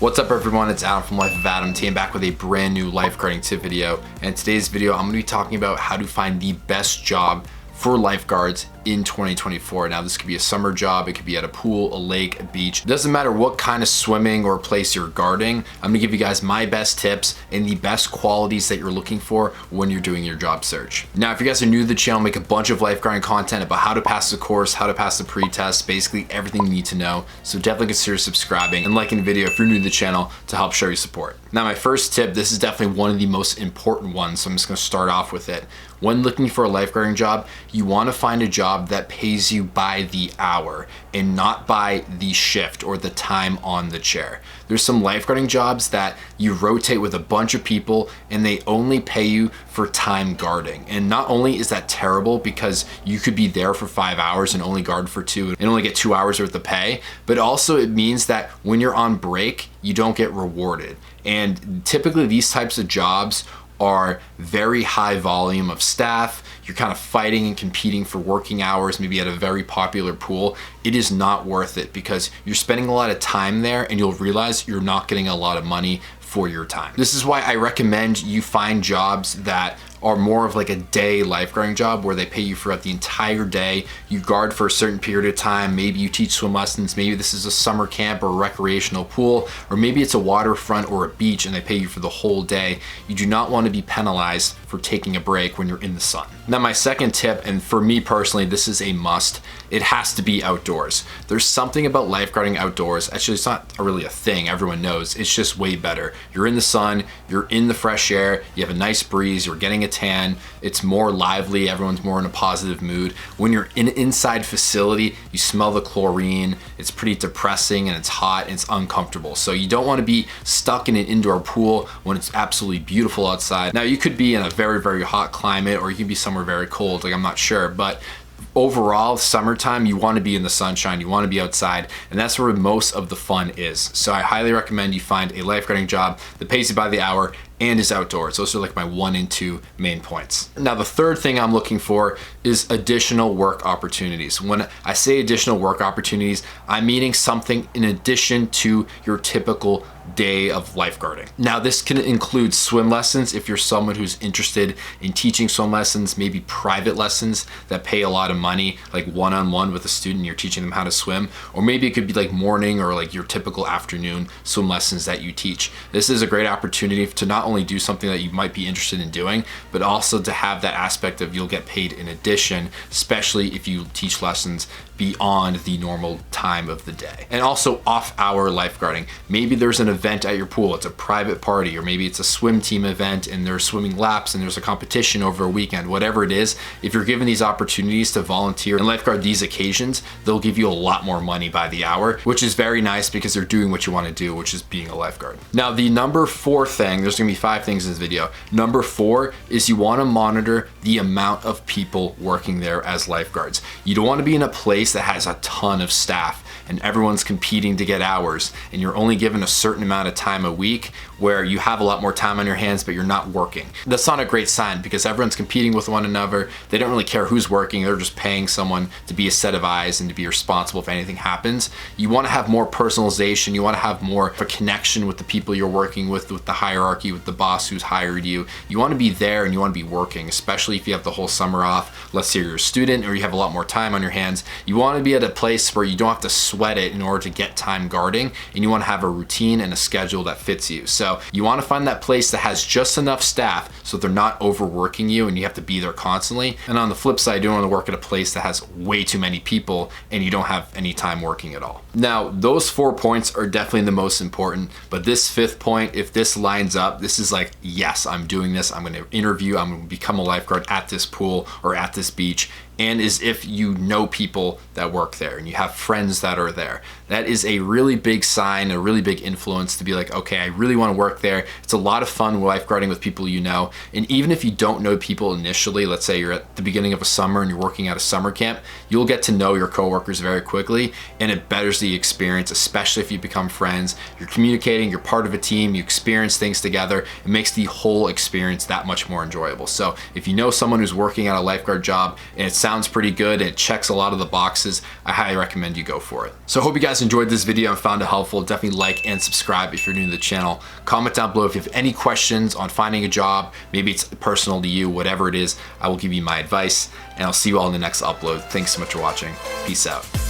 What's up everyone, it's Adam from Life of Adam team back with a brand new lifeguarding tip video. And today's video I'm going to be talking about how to find the best job for lifeguards in 2024. Now this could be a summer job, it could be at a pool, a lake, a beach. It doesn't matter what kind of swimming or place you're guarding. I'm gonna give you guys my best tips and the best qualities that you're looking for when you're doing your job search. Now if you guys are new to the channel, I make a bunch of lifeguarding content about how to pass the course, how to pass the pre-test, basically everything you need to know. So definitely consider subscribing and liking the video if you're new to the channel to help show your support. Now my first tip, this is definitely one of the most important ones, so I'm just gonna start off with it. When looking for a lifeguarding job, you wanna find a job that pays you by the hour and not by the shift or the time on the chair. There's some lifeguarding jobs that you rotate with a bunch of people and they only pay you for time guarding. And not only is that terrible because you could be there for 5 hours and only guard for 2 and only get 2 hours worth of pay, but also it means that when you're on break, you don't get rewarded. And typically these types of jobs are very high volume of staff. You're kind of fighting and competing for working hours, maybe at a very popular pool. It is not worth it because you're spending a lot of time there and you'll realize you're not getting a lot of money for your time. This is why I recommend you find jobs that are more of like a day lifeguarding job where they pay you throughout the entire day. You guard for a certain period of time. Maybe you teach swim lessons. Maybe this is a summer camp or a recreational pool, or maybe it's a waterfront or a beach and they pay you for the whole day. You do not want to be penalized for taking a break when you're in the sun. Now my second tip, and for me personally, this is a must, it has to be outdoors. There's something about lifeguarding outdoors. Actually, it's not really a thing, everyone knows. It's just way better. You're in the sun, you're in the fresh air, you have a nice breeze, you're getting a tan, it's more lively, everyone's more in a positive mood. When you're in an inside facility, you smell the chlorine, it's pretty depressing and it's hot and it's uncomfortable. So you don't want to be stuck in an indoor pool when it's absolutely beautiful outside. Now you could be in a very, very hot climate or you can be somewhere very cold, like I'm not sure, but overall, summertime, you want to be in the sunshine, you want to be outside, and that's where most of the fun is. So I highly recommend you find a lifeguarding job that pays you by the hour and is outdoors. Those are like my 1 and 2 main points. Now the third thing I'm looking for is additional work opportunities. When I say additional work opportunities, I'm meaning something in addition to your typical day of lifeguarding. Now this can include swim lessons if you're someone who's interested in teaching swim lessons, maybe private lessons that pay a lot of money, like one-on-one with a student, you're teaching them how to swim, or maybe it could be like morning or like your typical afternoon swim lessons that you teach. This is a great opportunity to not only do something that you might be interested in doing, but also to have that aspect of you'll get paid in addition, especially if you teach lessons beyond the normal time of the day. And also off-hour lifeguarding. Maybe there's an event at your pool, it's a private party, or maybe it's a swim team event and there's swimming laps and there's a competition over a weekend, whatever it is. If you're given these opportunities to volunteer and lifeguard these occasions, they'll give you a lot more money by the hour, which is very nice because they're doing what you want to do, which is being a lifeguard. Now the number 4 thing, there's gonna be 5 things in this video. Number 4 is you want to monitor the amount of people working there as lifeguards. You don't want to be in a place that has a ton of staff and everyone's competing to get hours and you're only given a certain amount of time a week where you have a lot more time on your hands but you're not working. That's not a great sign because everyone's competing with one another. They don't really care who's working, they're just paying someone to be a set of eyes and to be responsible if anything happens. You want to have more personalization, you want to have more of a connection with the people you're working with the hierarchy, with the boss who's hired you. You want to be there and you want to be working, especially if you have the whole summer off. Let's say you're a student or you have a lot more time on your hands. You want to be at a place where you don't have to sweat it in order to get time guarding, and you want to have a routine and a schedule that fits you. So you want to find that place that has just enough staff so they're not overworking you and you have to be there constantly. And on the flip side, you don't want to work at a place that has way too many people and you don't have any time working at all. Now those 4 points are definitely the most important, but this 5th point, if this lines up, this is like, yes, I'm doing this, I'm going to interview, I'm going to become a lifeguard at this pool or at this beach, and is if you know people that work there and you have friends that are there. That is a really big sign, a really big influence to be like, okay, I really want to work there. It's a lot of fun lifeguarding with people you know. And even if you don't know people initially, let's say you're at the beginning of a summer and you're working at a summer camp, you'll get to know your coworkers very quickly and it betters the experience, especially if you become friends. You're communicating, you're part of a team, you experience things together. It makes the whole experience that much more enjoyable. So if you know someone who's working at a lifeguard job and it sounds pretty good and it checks a lot of the boxes, I highly recommend you go for it. So I hope you guys guys enjoyed this video and found it helpful, definitely like and subscribe if you're new to the channel. Comment down below if you have any questions on finding a job. Maybe it's personal to you, whatever it is, I will give you my advice, and I'll see you all in the next upload. Thanks so much for watching. Peace out.